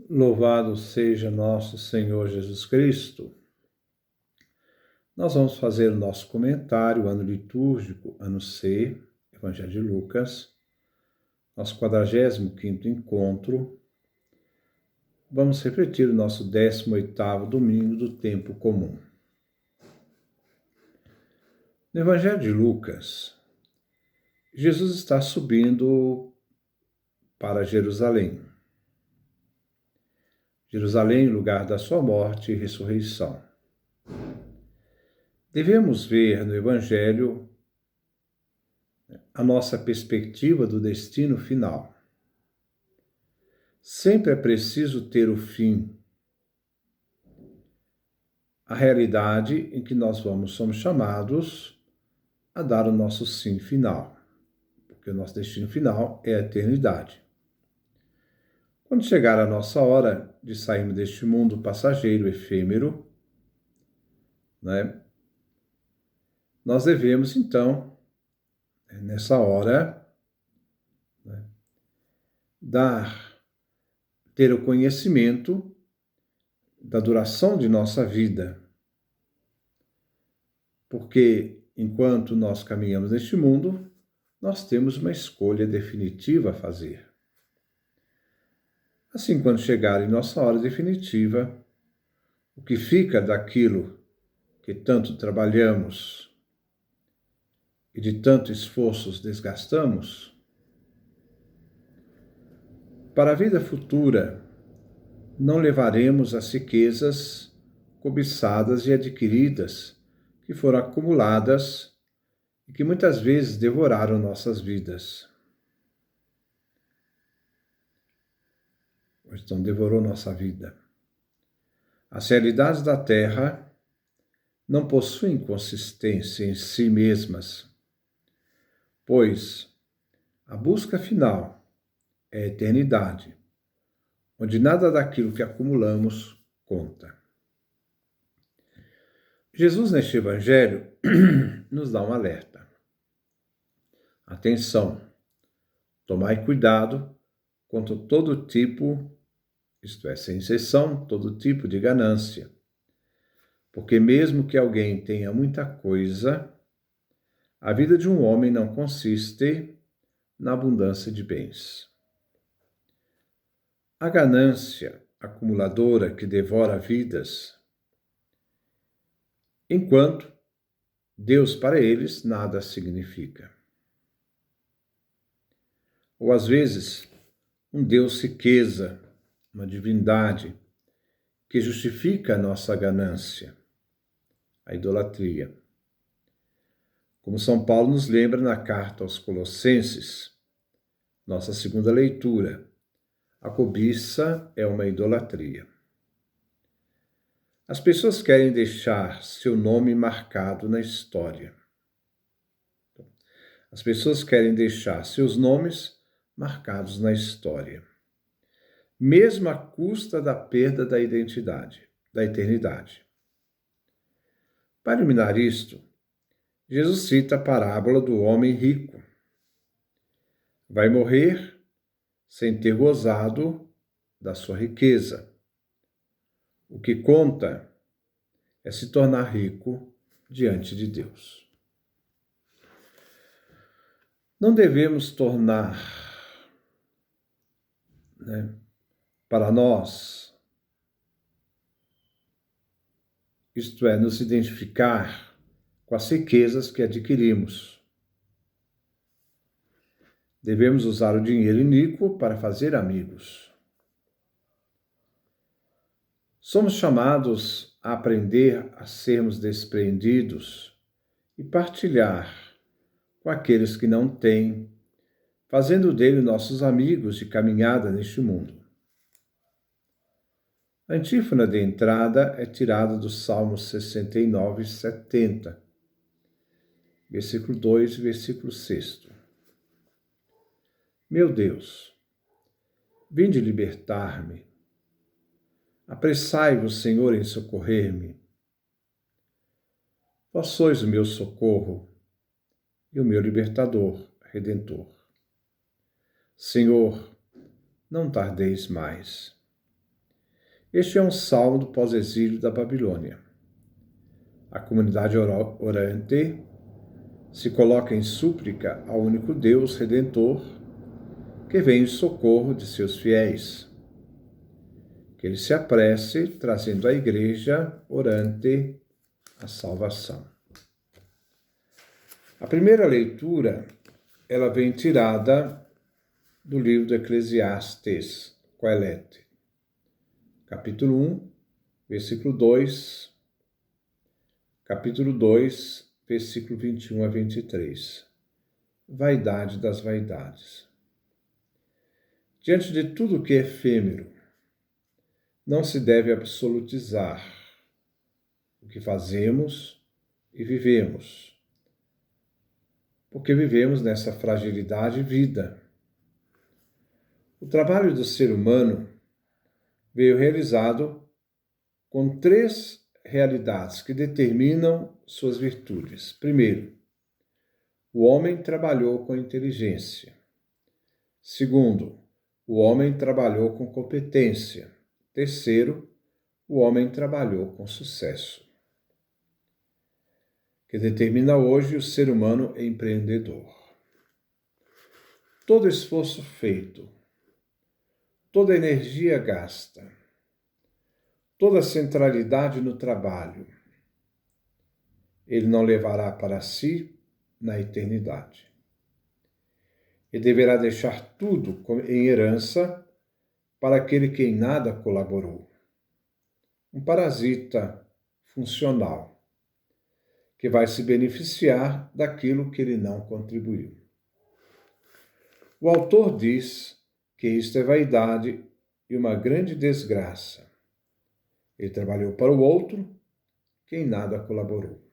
Louvado seja nosso Senhor Jesus Cristo. Nós vamos fazer o nosso comentário, ano litúrgico, ano C, Evangelho de Lucas, nosso 45º encontro. Vamos refletir o nosso 18º domingo do tempo comum. No Evangelho de Lucas, Jesus está subindo para Jerusalém. Jerusalém, lugar da sua morte e ressurreição. Devemos ver no Evangelho a nossa perspectiva do destino final. Sempre é preciso ter o fim, a realidade em que nós somos chamados a dar o nosso sim final, porque o nosso destino final é a eternidade. Quando chegar a nossa hora de sairmos deste mundo passageiro, efêmero, nós devemos, então, nessa hora, ter o conhecimento da duração de nossa vida. Porque, enquanto nós caminhamos neste mundo, nós temos uma escolha definitiva a fazer. Assim, quando chegar em nossa hora definitiva, o que fica daquilo que tanto trabalhamos e de tanto esforços desgastamos, para a vida futura, não levaremos as riquezas cobiçadas e adquiridas que foram acumuladas e que muitas vezes devoraram nossas vidas. Ou então devorou nossa vida. As realidades da Terra não possuem consistência em si mesmas, pois a busca final é a eternidade, onde nada daquilo que acumulamos conta. Jesus, neste Evangelho, nos dá um alerta. Atenção, tomai cuidado contra todo tipo, isto é, sem exceção, todo tipo de ganância. Porque mesmo que alguém tenha muita coisa, a vida de um homem não consiste na abundância de bens. A ganância acumuladora que devora vidas, enquanto Deus para eles nada significa. Ou às vezes, um Deus riqueza, uma divindade, que justifica a nossa ganância, a idolatria. Como São Paulo nos lembra na carta aos Colossenses, nossa segunda leitura, a cobiça é uma idolatria. As pessoas querem deixar seu nome marcado na história. As pessoas querem deixar seus nomes marcados na história, mesmo à custa da perda da identidade, da eternidade. Para iluminar isto, Jesus cita a parábola do homem rico. Vai morrer sem ter gozado da sua riqueza. O que conta é se tornar rico diante de Deus. Não devemos tornar, para nós, isto é, nos identificar com as riquezas que adquirimos. Devemos usar o dinheiro iníquo para fazer amigos. Somos chamados a aprender a sermos despreendidos e partilhar com aqueles que não têm, fazendo dele nossos amigos de caminhada neste mundo. A antífona de entrada é tirada do Salmo 69, 70, versículo 2 e versículo 6. Meu Deus, vinde libertar-me. Apressai-vos, Senhor, em socorrer-me. Vós sois o meu socorro e o meu libertador, redentor. Senhor, não tardeis mais. Este é um salmo do pós-exílio da Babilônia. A comunidade orante se coloca em súplica ao único Deus Redentor que vem em socorro de seus fiéis. Que ele se apresse, trazendo à igreja orante a salvação. A primeira leitura, ela vem tirada do livro de Eclesiastes, Coelete, capítulo 1, versículo 2, capítulo 2, versículo 21 a 23. Vaidade das vaidades. Diante de tudo que é efêmero, não se deve absolutizar o que fazemos e vivemos, porque vivemos nessa fragilidade vida. O trabalho do ser humano veio realizado com 3 realidades que determinam suas virtudes. Primeiro, o homem trabalhou com inteligência. Segundo, o homem trabalhou com competência. Terceiro, o homem trabalhou com sucesso. Que determina hoje o ser humano empreendedor. Todo esforço feito, toda energia gasta, toda centralidade no trabalho, ele não levará para si na eternidade. E deverá deixar tudo em herança para aquele que em nada colaborou. Um parasita funcional, que vai se beneficiar daquilo que ele não contribuiu. O autor diz que isto é vaidade e uma grande desgraça. Ele trabalhou para o outro, que em nada colaborou.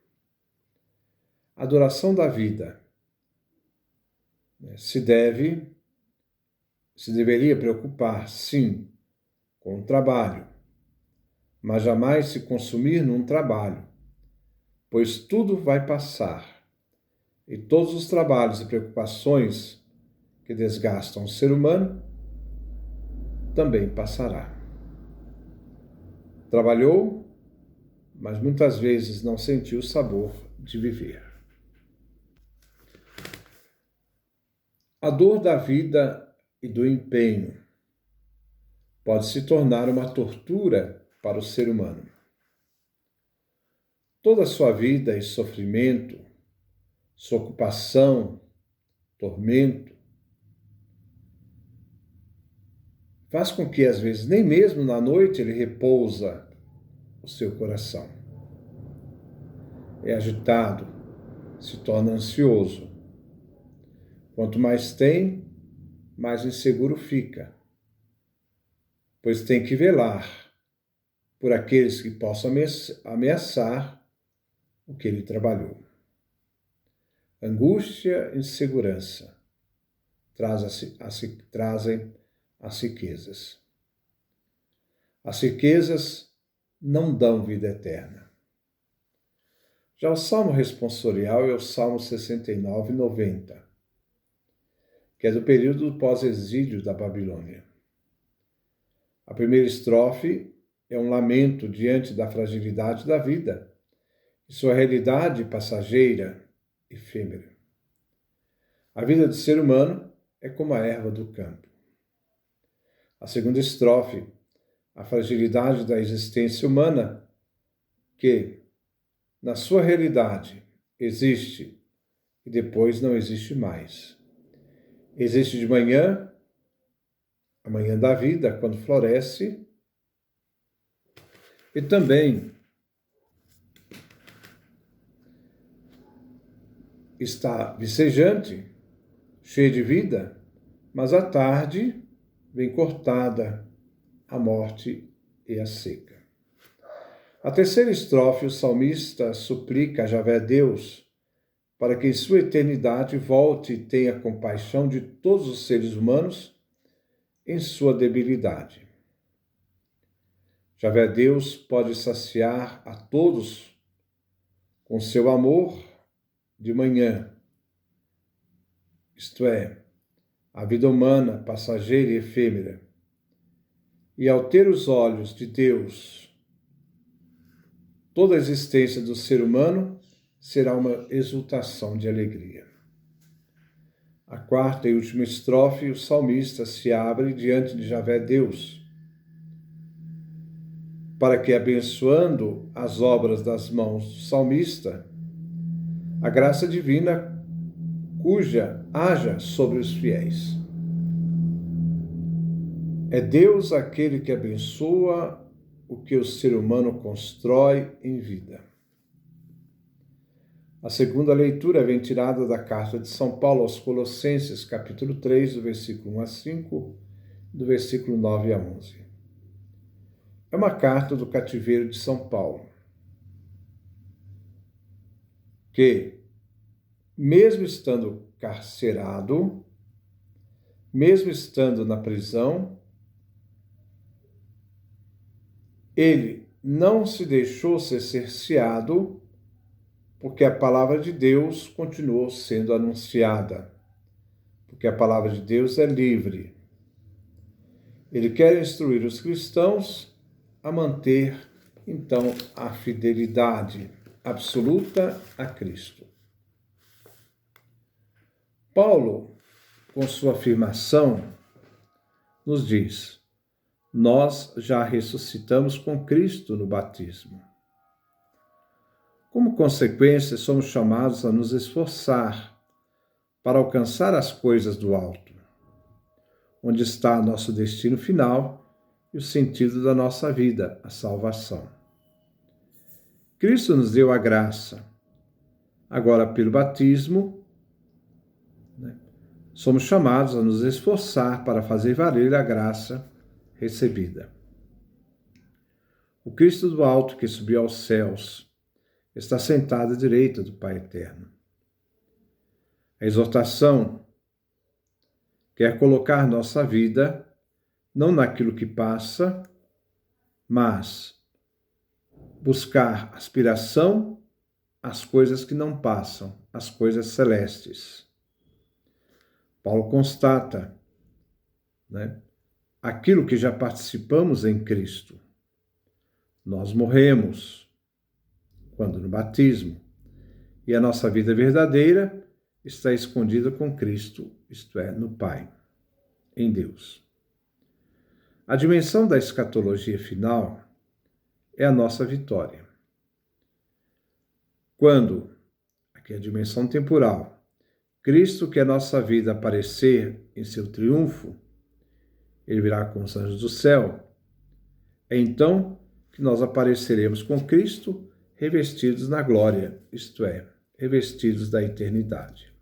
A duração da vida se deveria preocupar, sim, com o trabalho, mas jamais se consumir num trabalho, pois tudo vai passar, e todos os trabalhos e preocupações que desgastam o ser humano também passará. Trabalhou, mas muitas vezes não sentiu o sabor de viver. A dor da vida e do empenho pode se tornar uma tortura para o ser humano. Toda a sua vida e sofrimento, sua ocupação, tormento, faz com que, às vezes, nem mesmo na noite ele repousa o seu coração. É agitado, se torna ansioso. Quanto mais tem, mais inseguro fica, pois tem que velar por aqueles que possam ameaçar o que ele trabalhou. Angústia e insegurança trazem as riquezas. As riquezas não dão vida eterna. Já o Salmo responsorial é o Salmo 69 e 90, que é do período do pós-exílio da Babilônia. A primeira estrofe é um lamento diante da fragilidade da vida e sua realidade passageira, efêmera. A vida do ser humano é como a erva do campo. A segunda estrofe, a fragilidade da existência humana, que, na sua realidade, existe e depois não existe mais. Existe de manhã, a manhã da vida, quando floresce, e também está vicejante, cheia de vida, mas à tarde vem cortada a morte e a seca. A terceira estrofe, o salmista suplica a Javé Deus para que em sua eternidade volte e tenha compaixão de todos os seres humanos em sua debilidade. Javé Deus pode saciar a todos com seu amor de manhã, isto é, a vida humana, passageira e efêmera, E ao ter os olhos de Deus, toda a existência do ser humano será uma exultação de alegria. A quarta e última estrofe, o salmista se abre diante de Javé Deus, para que, abençoando as obras das mãos do salmista, a graça divina cuja haja sobre os fiéis. É Deus aquele que abençoa o que o ser humano constrói em vida. A segunda leitura vem tirada da carta de São Paulo aos Colossenses, capítulo 3, do versículo 1 a 5, do versículo 9 a 11. É uma carta do cativeiro de São Paulo, que, mesmo estando carcerado, mesmo estando na prisão, ele não se deixou ser cerceado, porque a palavra de Deus continuou sendo anunciada, porque a palavra de Deus é livre. Ele quer instruir os cristãos a manter, então, a fidelidade absoluta a Cristo. Paulo, com sua afirmação, nos diz: nós já ressuscitamos com Cristo no batismo. Como consequência, somos chamados a nos esforçar para alcançar as coisas do alto, onde está nosso destino final e o sentido da nossa vida, a salvação. Cristo nos deu a graça. Agora, pelo batismo, somos chamados a nos esforçar para fazer valer a graça recebida. O Cristo do alto que subiu aos céus está sentado à direita do Pai Eterno. A exortação quer colocar nossa vida não naquilo que passa, mas buscar aspiração às coisas que não passam, às coisas celestes. Paulo constata, aquilo que já participamos em Cristo. Nós morremos quando no batismo, e a nossa vida verdadeira está escondida com Cristo, isto é, no Pai, em Deus. A dimensão da escatologia final é a nossa vitória. Quando, aqui é a dimensão temporal, Cristo, que é a nossa vida, aparecer em seu triunfo, ele virá com os anjos do céu, é então que nós apareceremos com Cristo revestidos na glória, isto é, revestidos da eternidade.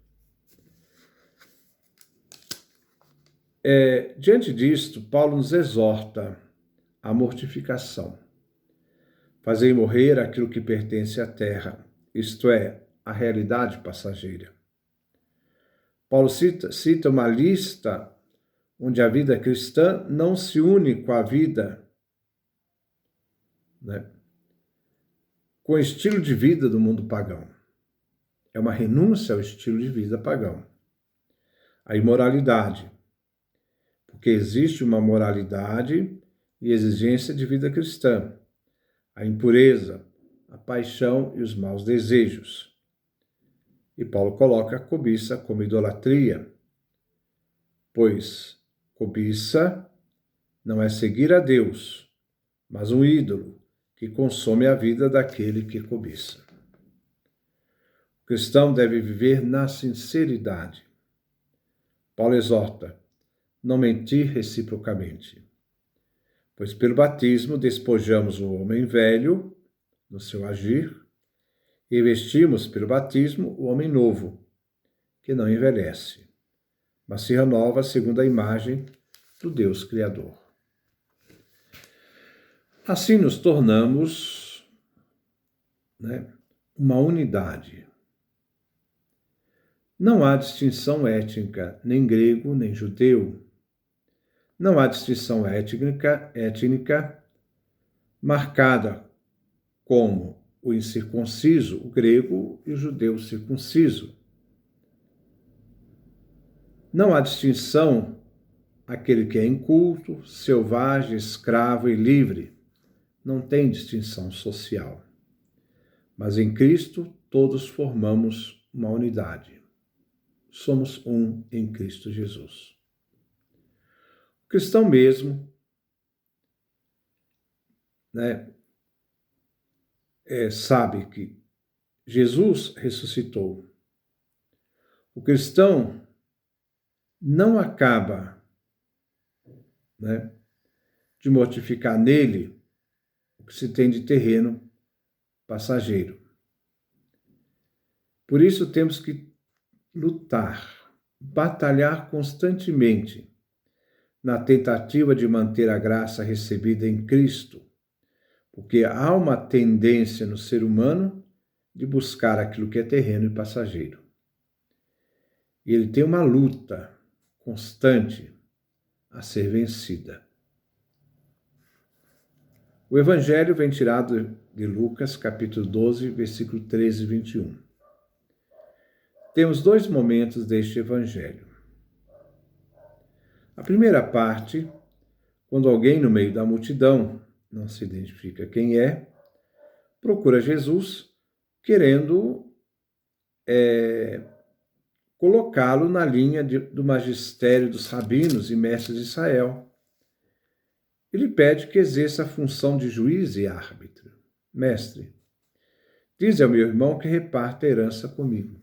Diante disto, Paulo nos exorta à mortificação. Fazei morrer aquilo que pertence à terra, isto é, a realidade passageira. Paulo cita uma lista onde a vida cristã não se une com a vida, com o estilo de vida do mundo pagão. É uma renúncia ao estilo de vida pagão. A imoralidade, porque existe uma moralidade e exigência de vida cristã. A impureza, a paixão e os maus desejos. E Paulo coloca a cobiça como idolatria, pois cobiça não é seguir a Deus, mas um ídolo que consome a vida daquele que cobiça. O cristão deve viver na sinceridade. Paulo exorta: não mentir reciprocamente, pois pelo batismo despojamos o homem velho no seu agir e vestimos pelo batismo o homem novo, que não envelhece, mas se renova segundo a imagem do Deus Criador. Assim nos tornamos uma unidade. Não há distinção étnica, nem grego, nem judeu. Não há distinção étnica marcada como o incircunciso, o grego, e o judeu circunciso. Não há distinção aquele que é inculto, selvagem, escravo e livre, não tem distinção social. Mas em Cristo todos formamos uma unidade. Somos um em Cristo Jesus. O cristão mesmo, sabe que Jesus ressuscitou. O cristão não acaba de mortificar nele o que se tem de terreno passageiro. Por isso temos que lutar, batalhar constantemente na tentativa de manter a graça recebida em Cristo, porque há uma tendência no ser humano de buscar aquilo que é terreno e passageiro. E ele tem uma luta constante a ser vencida. O Evangelho vem tirado de Lucas, capítulo 12, versículo 13 e 21. Temos dois momentos deste Evangelho. A primeira parte, quando alguém no meio da multidão, não se identifica quem é, procura Jesus, querendo colocá-lo na linha do magistério dos rabinos e mestres de Israel. Ele pede que exerça a função de juiz e árbitro. Mestre, diz ao meu irmão que reparta a herança comigo.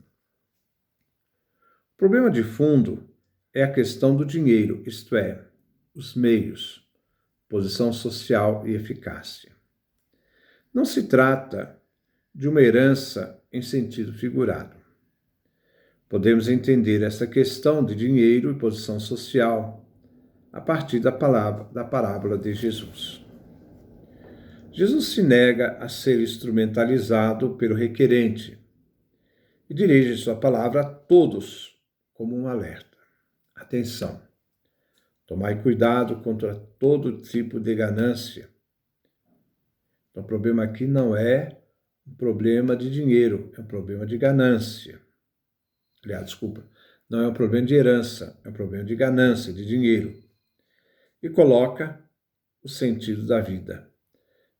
O problema de fundo é a questão do dinheiro, isto é, os meios, posição social e eficácia. Não se trata de uma herança em sentido figurado. Podemos entender essa questão de dinheiro e posição social a partir da parábola de Jesus. Jesus se nega a ser instrumentalizado pelo requerente e dirige sua palavra a todos como um alerta. Atenção! Tomai cuidado contra todo tipo de ganância. Então, o problema aqui não é um problema de dinheiro, é um problema de ganância. Aliás, desculpa, não é um problema de herança, é um problema de ganância, de dinheiro. E coloca o sentido da vida.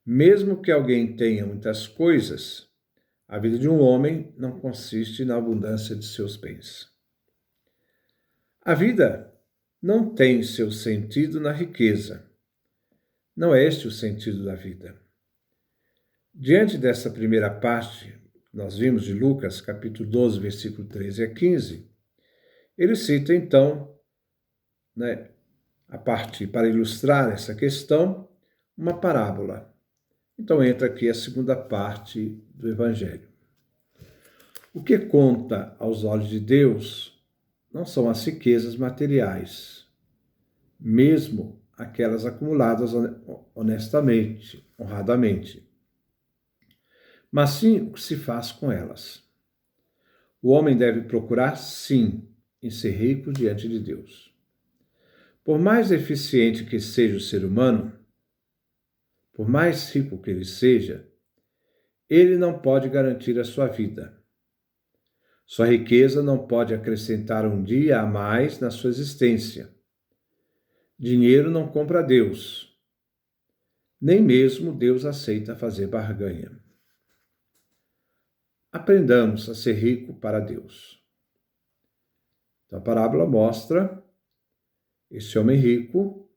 Mesmo que alguém tenha muitas coisas, a vida de um homem não consiste na abundância de seus bens. A vida não tem seu sentido na riqueza. Não é este o sentido da vida. Diante dessa primeira parte, nós vimos de Lucas, capítulo 12, versículo 13 a 15, ele cita então, a partir, para ilustrar essa questão, uma parábola. Então entra aqui a segunda parte do Evangelho. O que conta aos olhos de Deus não são as riquezas materiais, mesmo aquelas acumuladas honestamente, honradamente, mas sim o que se faz com elas. O homem deve procurar, sim, em ser rico diante de Deus. Por mais eficiente que seja o ser humano, por mais rico que ele seja, ele não pode garantir a sua vida. Sua riqueza não pode acrescentar um dia a mais na sua existência. Dinheiro não compra Deus. Nem mesmo Deus aceita fazer barganha. Aprendamos a ser rico para Deus. Então, a parábola mostra esse homem rico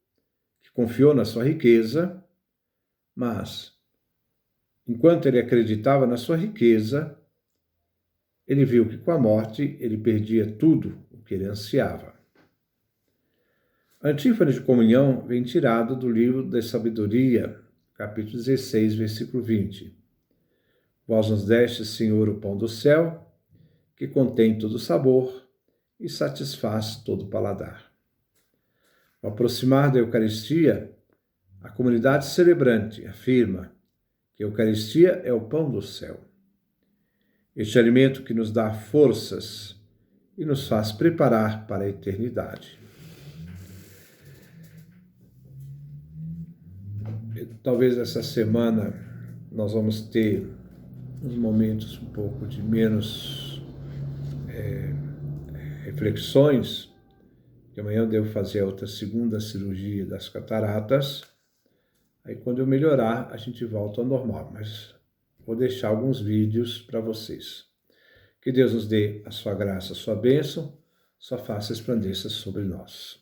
que confiou na sua riqueza, mas, enquanto ele acreditava na sua riqueza, ele viu que com a morte ele perdia tudo o que ele ansiava. A antífone de comunhão vem tirado do livro da Sabedoria, capítulo 16, versículo 20. Vós nos deste, Senhor, o pão do céu, que contém todo sabor e satisfaz todo paladar. Ao aproximar da Eucaristia, a comunidade celebrante afirma que a Eucaristia é o pão do céu. Este alimento que nos dá forças e nos faz preparar para a eternidade. Talvez essa semana nós vamos ter uns momentos um pouco de menos reflexões, que amanhã eu devo fazer a outra segunda cirurgia das cataratas. Aí quando eu melhorar, a gente volta ao normal, mas vou deixar alguns vídeos para vocês. Que Deus nos dê a sua graça, a sua bênção, sua face resplandeça sobre nós.